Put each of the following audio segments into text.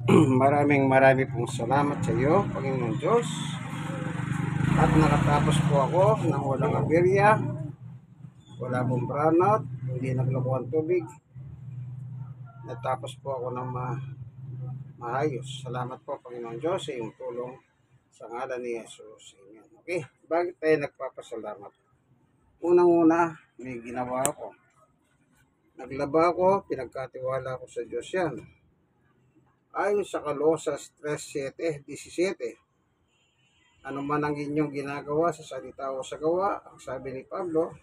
Marami pong salamat sa iyo, Panginoon Diyos. At nakatapos po ako ng walang aberya, wala pong brownout, hindi nagloko ang tubig. Natapos po ako ng maayos. Salamat po, Panginoon Diyos, sa iyong tulong sa ngalan ni Jesus. Amen. Okay, bakit tayo nagpapasalamat? Unang-una, may ginawa ako. Naglaba ako, pinagkatiwala ko sa Diyos yan. Ayon sa Kolosas 3:7-17, ano man ang inyong ginagawa sa salita o sa gawa, ang sabi ni Pablo,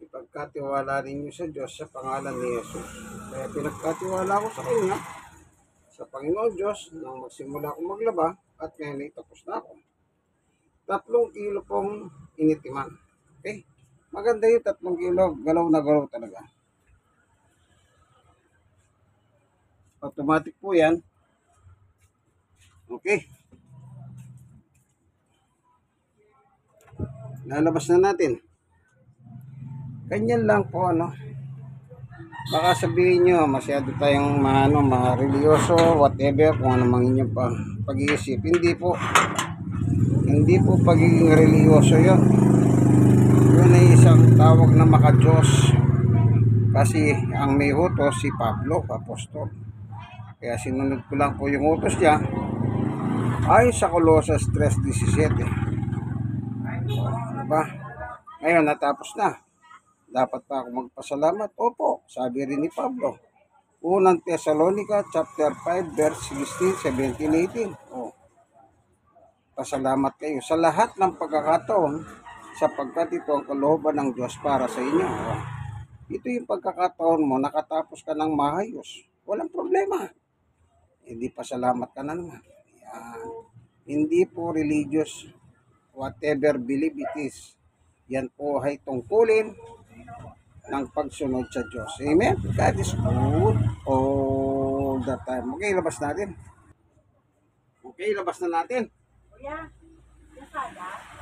ipagkatiwala ninyo sa Diyos sa pangalan ni Jesus. Kaya pinagkatiwala ko sa Kanya, sa Panginoon Diyos, nang magsimula akong maglaba at ngayon ay tapos na ako. 3 kilo pong initiman. Okay? Maganda yung 3 kilo, galaw na galaw talaga. Automatic po yan. Okay. Lalabas na natin. Ganyan lang po, ano. Baka sabihin nyo, masyado tayong mga religyoso, whatever, kung ano mang inyong pag-iisip. Hindi po. Hindi po pagiging religyoso yun. Yun ay isang tawag na maka-Diyos. Kasi ang may utos si Pablo, apostol. Kaya sinunod ko lang po yung utos niya. Ayon sa Colosas 3:17. Diba? Ngayon, natapos na. Dapat pa ako magpasalamat? Opo, sabi rin ni Pablo. Unang Thessalonica chapter 5 verse 16, 17, 18. Oh, pasalamat kayo sa lahat ng pagkakataon sapagkat ito ang kalooban ng Diyos para sa inyo. Oh, ito yung pagkakataon mo, nakatapos ka ng maayos. Walang problema. Hindi pasalamat ka na naman. Yan. Hindi po religious, whatever believe it is. Yan po ay tungkulin ng pagsunod sa Diyos. Amen? God is good all the time. Okay, labas natin. Okay, labas na natin. Kuya, nasada?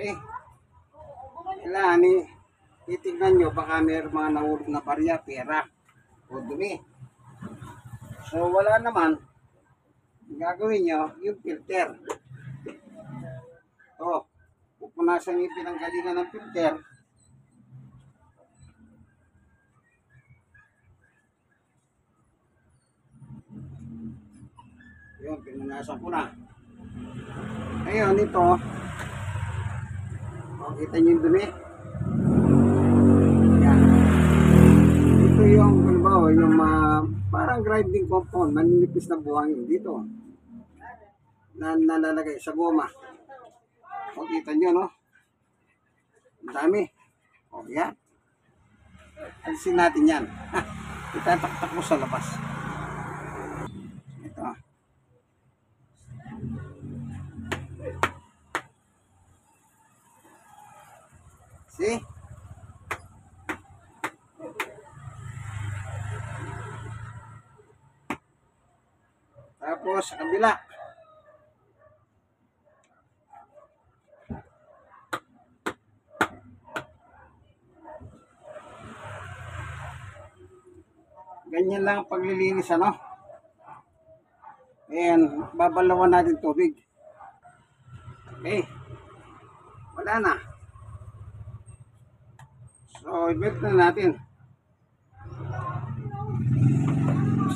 Okay. Kailangan titignan nyo, baka mayroong mga nahulog na barya, pera, o dumi. So, wala naman. Gagawin nyo, yung filter. O, pupunasan yung pinanggalingan ng filter. Yun, pinunasan ko na. Ngayon, ito, kita nyo yung dumi. Yan. Ito yung, halimbawa, yung parang grinding compound, maninipis na buhangin dito. Na nalalagay sa goma. O, kita nyo, no? Ang dami. O, yan. Alisin natin yan. Itataktak mo sa labas. Ito. See? Tapos, sa kabila. Ganyan lang ang paglilinis, ano? Ayan, babalawan natin tubig. Okay. Wala na. So, i-belt na natin.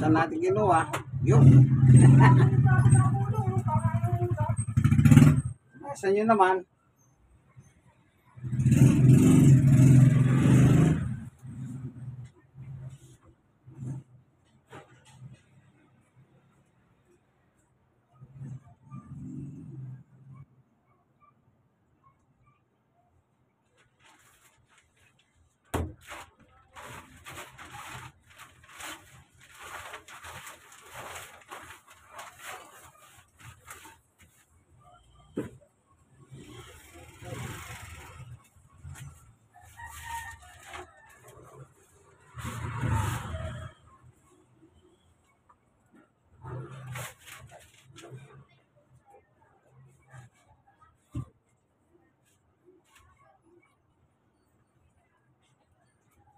Saan natin ginawa? Yun. Nasa nyo naman.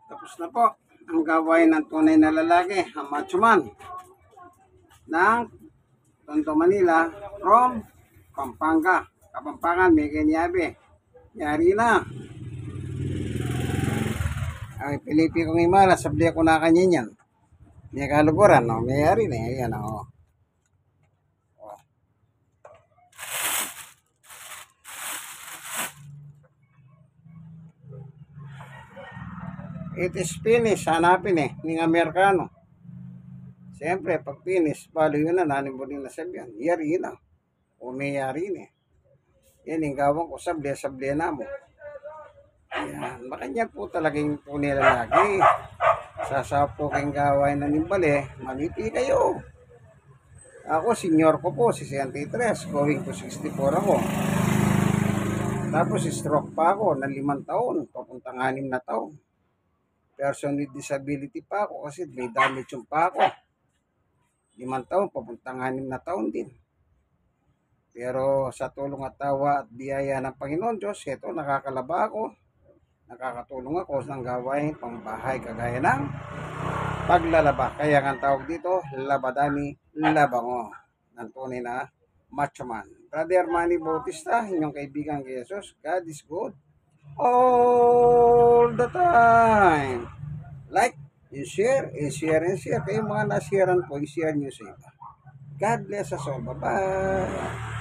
Tapos na po ang gawain ng tunay na lalaki, ang macho man ng Tondo, Manila from Pampanga. Kapampangan, Mega Niabe. Yari na. Ay, Pilipi kong imala, sabli ako na kanya yan. May kaluguran, no? Mayari na. Ayan, o. It is finish, hanapin ng Amerikano. Siyempre, pag finish, balo yun na, nanimbunin na sabihan. Yari na. O may yari na. Yan, yung gawang ko, sabli na mo. Yan, makanya po talagang po nila lagi. Sasapo kayong gawain na nimbali, malipi kayo. Ako, senior ko po, 63, going to 64 ako. Tapos, stroke pa ako ng 5 taon, papuntang 6 na taon. Person with disability pa ako kasi may damage yung pa ako. 5 taon, papuntang 6 na taon din. Pero sa tulong at tawa at biyaya ng Panginoon Diyos, ito nakakalaba ako. Nakakatulong ako ng gawain pangbahay kagaya ng paglalaba. Kaya ang tawag dito, labadami, labango. Ng tunay na macho man. Brother Manny Bautista, inyong kaibigan kay Jesus. God is good all the time. Like, and share. Kayo mga nasiyaran po, i-share nyo sa iba. God bless us all. Bye-bye.